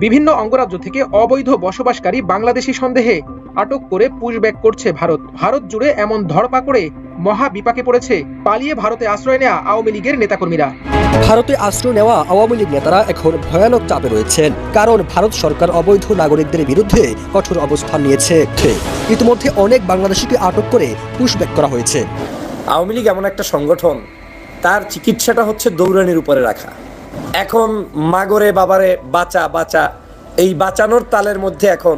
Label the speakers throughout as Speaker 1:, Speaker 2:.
Speaker 1: বিভিন্ন অঙ্গরাজ্য থেকে অবৈধ বসবাসকারী বাংলাদেশি সন্দেহে আটক করে পুশব্যাক করছে ভারত। ভারত জুড়ে এমন ধরপাকড়ে মহা বিপাকে পড়েছে পালিয়ে ভারতে আশ্রয় নেওয়া আওয়ামী লীগের নেতাকর্মীরা।
Speaker 2: ভারতে আশ্রয় নেওয়া আওয়ামী লীগ নেতারা এখন ভয়ানক চাপে রয়েছেন, কারণ ভারত সরকার অবৈধ নাগরিকদের বিরুদ্ধে কঠোর অবস্থান নিয়েছে। ইতিমধ্যে অনেক বাংলাদেশিকে আটক করে পুশব্যাক করা হয়েছে।
Speaker 3: আওয়ামী লীগ এমন একটা সংগঠন, তার চিকিৎসাটা হচ্ছে দৌড়ানির উপরে রাখা। এখন মাগরে বাবারে বাঁচা বাঁচা, এই বাঁচানোর তালের মধ্যে এখন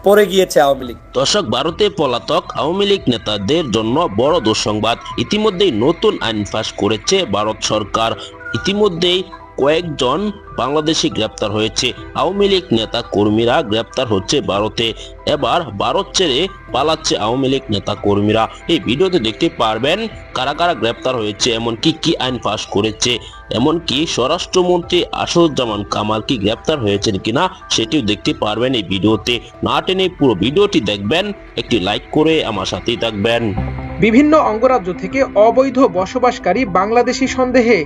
Speaker 3: পড়ে গিয়েছে আওয়ামী লীগ।
Speaker 4: দর্শক, ভারতে পলাতক আওয়ামী লীগ নেতাদের জন্য বড় দুঃসংবাদ। ইতিমধ্যেই নতুন আইন পাস করেছে ভারত সরকার। ইতিমধ্যেই কয়েকজন বাংলাদেশি গ্রেপ্তার হয়েছে। আওয়ামী লীগ নেতা কর্মীরা গ্রেপ্তার হচ্ছে ভারতে। এবার ভারত ছেড়ে পালাচ্ছে আওয়ামী লীগ নেতা কর্মীরা। এই ভিডিওতে দেখতে পারবেন কারা কারা গ্রেপ্তার হয়েছে, এমনকি কি আইন পাস করেছে, এমনকি স্বরাষ্ট্রমন্ত্রী আসাদুজ্জামান কামাল কি গ্রেপ্তার হয়েছেন কিনা সেটিও দেখতে পারবেন এই ভিডিওতে। না টেনে পুরো ভিডিওটি দেখবেন, একটি লাইক করে আমার সাথেই থাকবেন।
Speaker 1: বিভিন্ন অঙ্গরাজ্য থেকে অবৈধ বসবাসকারী বাংলাদেশি সন্দেহে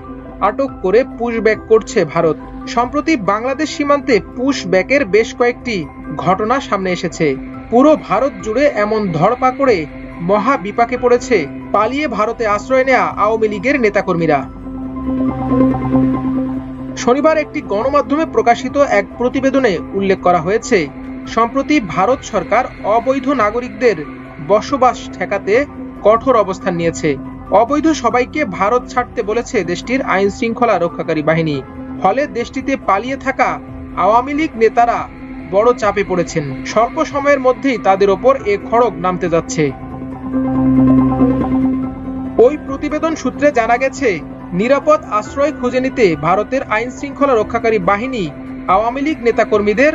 Speaker 1: আটক করে পুশব্যাক করছে ভারত। সম্প্রতি বাংলাদেশ সীমান্তে পুশব্যাকের বেশ কয়েকটি ঘটনা সামনে এসেছে। পুরো ভারত জুড়ে এমন ধরপাকড়ে মহা বিপাকে পড়েছে পালিয়ে ভারতে আশ্রয় নেওয়া আওয়ামী লীগের নেতাকর্মীরা। শনিবার একটি গণমাধ্যমে প্রকাশিত এক প্রতিবেদনে উল্লেখ করা হয়েছে, সম্প্রতি ভারত সরকার অবৈধ নাগরিকদের বসবাস ঠেকাতে কঠোর অবস্থান নিয়েছে। অবৈধ সবাইকে ভারত ছাড়তে বলেছে দেশটির আইন শৃঙ্খলা রক্ষাকারী বাহিনী। ফলে দেশটিতে পালিয়ে থাকা আওয়ামী লীগ নেতারা বড় চাপে পড়েছেন। স্বল্প সময়ের মধ্যেই তাদের ওপর এ খড়গ নামতে যাচ্ছে। ওই প্রতিবেদন সূত্রে জানা গেছে, নিরাপদ আশ্রয় খুঁজে নিতে ভারতের আইন শৃঙ্খলা রক্ষাকারী বাহিনী আওয়ামী লীগ নেতাকর্মীদের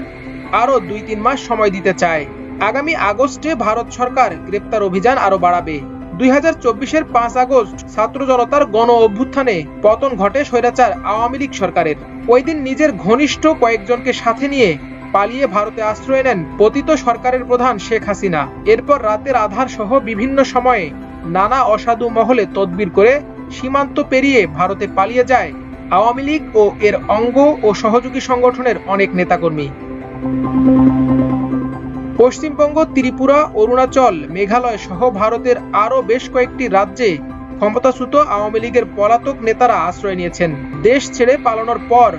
Speaker 1: আরো 2-3 মাস সময় দিতে চায়। আগামী আগস্টে ভারত সরকার গ্রেপ্তার অভিযান আরো বাড়াবে। 2024-এর 5 আগস্ট ছাত্র জনতার গণ অভ্যুত্থানে পতন ঘটে স্বৈরাচার আওয়ামী লীগ সরকারের। ওই দিন নিজের ঘনিষ্ঠ কয়েকজনকে সাথে নিয়ে পালিয়ে ভারতে আশ্রয় নেন পতিত সরকারের প্রধান শেখ হাসিনা। এরপর রাতের আধার সহ বিভিন্ন সময়ে নানা অসাধু মহলে তদবির করে সীমান্ত পেরিয়ে ভারতে পালিয়ে যায় আওয়ামী লীগ ও এর অঙ্গ ও সহযোগী সংগঠনের অনেক নেতাকর্মী। পশ্চিমবঙ্গ, ত্রিপুরা, অরুণাচল, মেঘালয় সহ ভারতের আরো বেশ কয়েকটি রাজ্যে ক্ষমতাচ্যুত আওয়ামী লীগের পলাতক নেতারা আশ্রয় নিয়েছেন। দেশ ছেড়ে পালানোর পর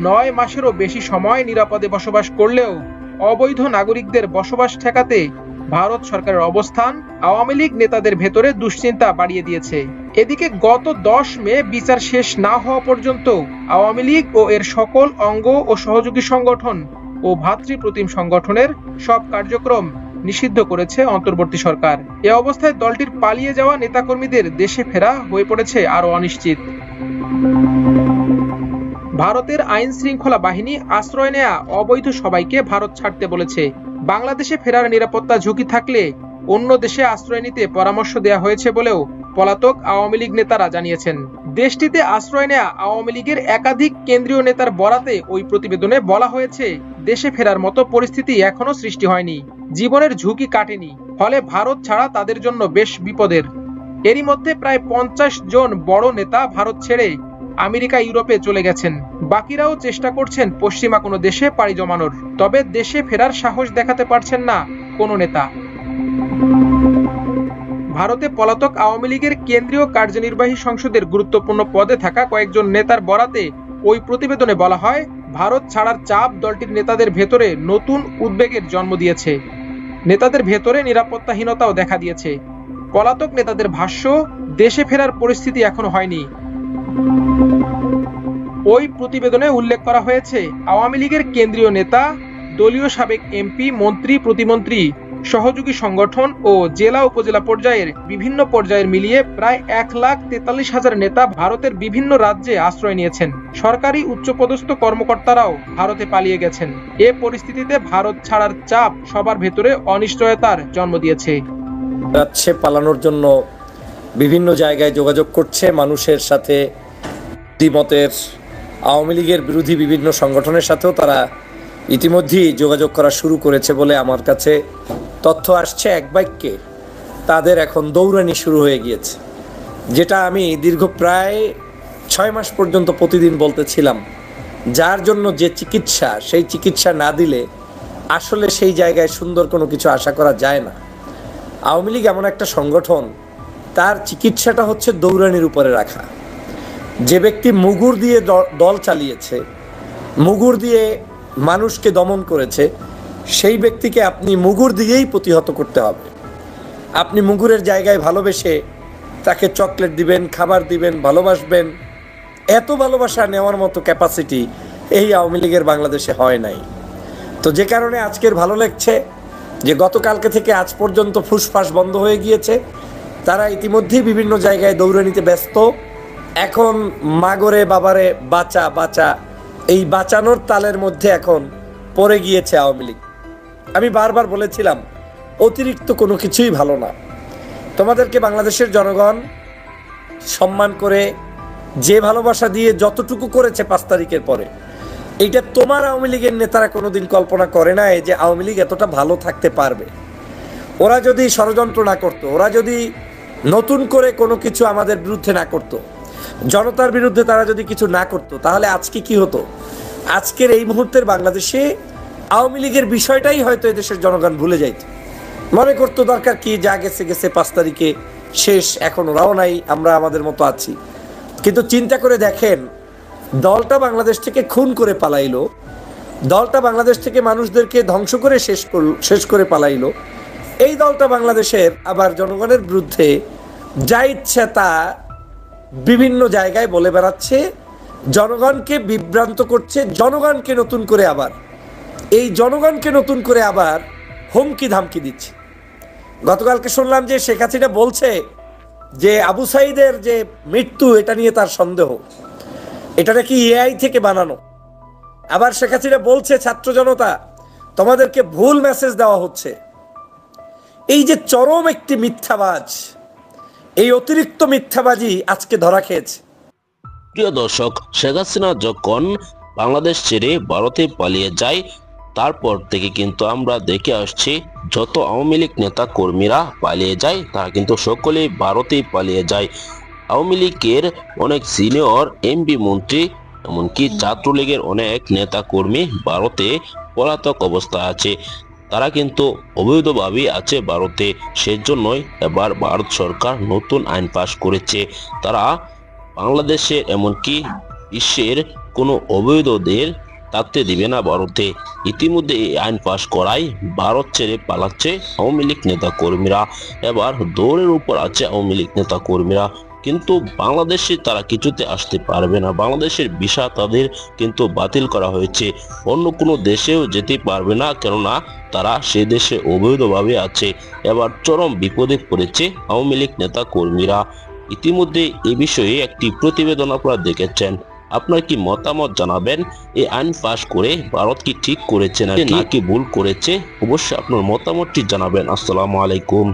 Speaker 1: 9 মাসেরও বেশি সময় নিরাপদে বসবাস করলেও অবৈধ নাগরিকদের বসবাস ঠেকাতে ভারত সরকারের অবস্থান আওয়ামী লীগ নেতাদের ভেতরে দুশ্চিন্তা বাড়িয়ে দিয়েছে। এদিকে গত 10 মে বিচার শেষ না হওয়া পর্যন্ত আওয়ামী লীগ ও এর সকল অঙ্গ ও সহযোগী সংগঠন ও ভাতৃপ্রতিম সংগঠনের সব কার্যক্রম নিষিদ্ধ করেছে অন্তর্বর্তী সরকার। এ অবস্থায় দলটির পালিয়ে যাওয়া নেতাকর্মীদের দেশে ফেরা হয়ে পড়েছে আরো অনিশ্চিত। ভারতের আইন শৃঙ্খলা বাহিনী আশ্রয় নেয়া অবৈধ সবাইকে ভারত ছাড়তে বলেছে। বাংলাদেশে ফেরার নিরাপত্তা ঝুঁকি থাকলে অন্য দেশে আশ্রয় নিতে পরামর্শ দেওয়া হয়েছে বলেও পলাতক আওয়ামী লীগ নেতারা জানিয়েছেন। দেশটিতে আশ্রয় নেয়া আওয়ামী লীগের একাধিক কেন্দ্রীয় নেতার বরাতে ওই প্রতিবেদনে বলা হয়েছে, দেশে ফেরার মতো পরিস্থিতি এখনো সৃষ্টি হয়নি, জীবনের ঝুঁকি কাটেনি, ফলে ভারত ছাড়া তাদের জন্য বেশ বিপদের। এরই মধ্যে প্রায় 50 জন বড় নেতা ভারত ছেড়ে আমেরিকা, ইউরোপে চলে গেছেন। বাকিরাও চেষ্টা করছেন পশ্চিমা কোনো দেশে পাড়ি জমানোর। তবে দেশে ফেরার সাহস দেখাতে পারছেন না কোনো নেতা। ভারতে পলাতক আওয়ামী লীগের কেন্দ্রীয় কার্যনির্বাহী সংসদের গুরুত্বপূর্ণ পদে থাকা কয়েকজন নেতার বরাতে ওই প্রতিবেদনে বলা হয়, ভারত ছাড়ার চাপ দলটির নেতাদের ভেতরে নতুন উদ্বেগের জন্ম দিয়েছে। নেতাদের ভেতরে নিরাপত্তাহীনতাও দেখা দিয়েছে। পলাতক নেতাদের ভাষ্য, দেশে ফেরার পরিস্থিতি এখনো হয়নি। ওই প্রতিবেদনে উল্লেখ করা হয়েছে, আওয়ামী লীগের কেন্দ্রীয় নেতা, দলীয় সাবেক এমপি, মন্ত্রী, প্রতিমন্ত্রী, সহযোগী সংগঠন ও জেলা উপজেলা পর্যায়ের বিভিন্ন পর্যায়ের মিলিয়ে প্রায় 1,43,000 নেতা ভারতের বিভিন্ন রাজ্যে আশ্রয় নিয়েছেন। সরকারি উচ্চপদস্থ কর্মকর্তারাও ভারতে পালিয়ে গেছেন। এ পরিস্থিতিতে ভারত ছাড়ার চাপ সবার ভেতরে অনিশ্চয়তার জন্ম দিয়েছে।
Speaker 3: রাজ্যে পালানোর জন্য বিভিন্ন জায়গায় যোগাযোগ করছে মানুষের সাথে। দ্বিমতের আওয়ামী লীগের বিরোধী বিভিন্ন সংগঠনের সাথেও তারা ইতিমধ্যেই যোগাযোগ করা শুরু করেছে বলে আমার কাছে তথ্য আসছে। এক বাক্যে তাদের এখন দৌড়ানি শুরু হয়ে গিয়েছে, যেটা আমি দীর্ঘ প্রায় 6 মাস পর্যন্ত প্রতিদিন বলতেছিলাম যার জন্য যে চিকিৎসা, সেই চিকিৎসা না দিলে আসলে সেই জায়গায় সুন্দর কোনো কিছু আশা করা যায় না। আওয়ামী লীগ এমন একটা সংগঠন, তার চিকিৎসাটা হচ্ছে দৌড়ানির উপরে রাখা। যে ব্যক্তি মুগুর দিয়ে দল চালিয়েছে, মুগুর দিয়ে মানুষকে দমন করেছে, সেই ব্যক্তিকে আপনি মুগুর দিয়েই প্রতিহত করতে হবে। আপনি মুগুরের জায়গায় ভালোবেসে তাকে চকলেট দিবেন, খাবার দিবেন, ভালোবাসবেন, এত ভালোবাসা নেওয়ার মতো ক্যাপাসিটি এই আওয়ামী লীগের বাংলাদেশে হয় নাই। তো যে কারণে আজকের ভালো লাগছে যে গতকালকে থেকে আজ পর্যন্ত ফুসফাস বন্ধ হয়ে গিয়েছে। তারা ইতিমধ্যেই বিভিন্ন জায়গায় দৌড়ানিতে ব্যস্ত। এখন মাগরে বাবারে বাঁচা বাঁচা, এই বাঁচানোর তালের মধ্যে এখন পড়ে গিয়েছে আওয়ামী লীগ। আমি বারবার বলেছিলাম অতিরিক্ত কোনো কিছুই ভালো না। তোমাদেরকে বাংলাদেশের জনগণ সম্মান করে, যে ভালোবাসা দিয়ে যতটুকু করেছে 5 তারিখের পরে, এইটা তোমার আওয়ামী লীগের নেতারা কোনোদিন কল্পনা করে না যে আওয়ামী লীগ এতটা ভালো থাকতে পারবে। ওরা যদি ষড়যন্ত্র না করতো, ওরা যদি নতুন করে কোনো কিছু আমাদের বিরুদ্ধে না করতো, জনতার বিরুদ্ধে তারা যদি কিছু না করতো, তাহলে আজকে কি হতো? আজকের এই মুহূর্তের বাংলাদেশে আওয়ামী লীগের বিষয়টাই হয়তো এদেশের জনগণ ভুলে যাইত, মনে করতো দরকার কি, যা গেছে গেছে, 5 তারিখে শেষ, এখন ওরাও নাই, আমরা আমাদের মতো আছি। কিন্তু চিন্তা করে দেখেন, দলটা বাংলাদেশ থেকে খুন করে পালাইলো, দলটা বাংলাদেশ থেকে মানুষদেরকে ধ্বংস করে শেষ করে পালাইলো। এই দলটা বাংলাদেশের আবার জনগণের বিরুদ্ধে যা ইচ্ছা তা বিভিন্ন জায়গায় বলে বেড়াচ্ছে, জনগণকে বিভ্রান্ত করছে, জনগণকে নতুন করে আবার হুমকি ধামকি দিচ্ছে। গতকালকে শুনলাম যে শেখ হাসিনা বলছে যে আবু সাইদের যে মৃত্যু, এটা নিয়ে তার সন্দেহ, এটা নাকি এআই থেকে বানানো। আবার শেখ হাসিনা বলছে ছাত্র জনতা, তোমাদেরকে ভুল মেসেজ দেওয়া হচ্ছে। এই যে চরম একটি মিথ্যাবাজ, এই অতিরিক্ত মিথ্যাবাজি আজকে ধরা খেয়েছে।
Speaker 4: প্রিয় দর্শক, শেখ হাসিনা যখন বাংলাদেশ ছেড়ে ভারতে পালিয়ে যায়, তারপর থেকে কিন্তু আমরা দেখে আসছি যত আওয়ামী লীগ নেতা কর্মীরা পালিয়ে যায়, তারা কিন্তু সকলেই ভারতেই পালিয়ে যায়। আওয়ামী লীগের অনেক সিনিয়র এমপি মন্ত্রী, এমনকি ছাত্রলীগের অনেক নেতা কর্মী ভারতে পলাতক অবস্থায় আছে। তারা কিন্তু অবৈধভাবে আছে ভারতে। সেজন্যই এবার ভারত সরকার নতুন আইন পাশ করেছে। তারা বাংলাদেশের এমনকি বিশ্বের কোনো অবৈধদের থাকতে দিবে না ভারতে। ইতিমধ্যে এই আইন পাশ করায় ভারত ছেড়ে পালাচ্ছে আওয়ামী লীগ নেতা কর্মীরা। এবার দৌড়ের উপর আছে আওয়ামী লীগ নেতা কর্মীরা, কিন্তু বাংলাদেশে তারা কিছুতে আসতে পারবে না। বাংলাদেশের ভিসা তাদের কিন্তু বাতিল করা হয়েছে, অন্য কোনো দেশেও যেতে পারবে না, কেননা তারা সে দেশে অবৈধভাবে আছে। এবার চরম বিপদে পড়েছে আওয়ামী লীগ নেতা কর্মীরা। ইতিমধ্যে এ বিষয়ে একটি প্রতিবেদন আপনারা দেখেছেন। আপনার কি মতামত জানাবেন? এই আইন পাশ করে ভারত কি ঠিক করেছে নাকি ভুল করেছে? অবশ্যই আপনার মতামতটি জানাবেন। আসসালামু আলাইকুম।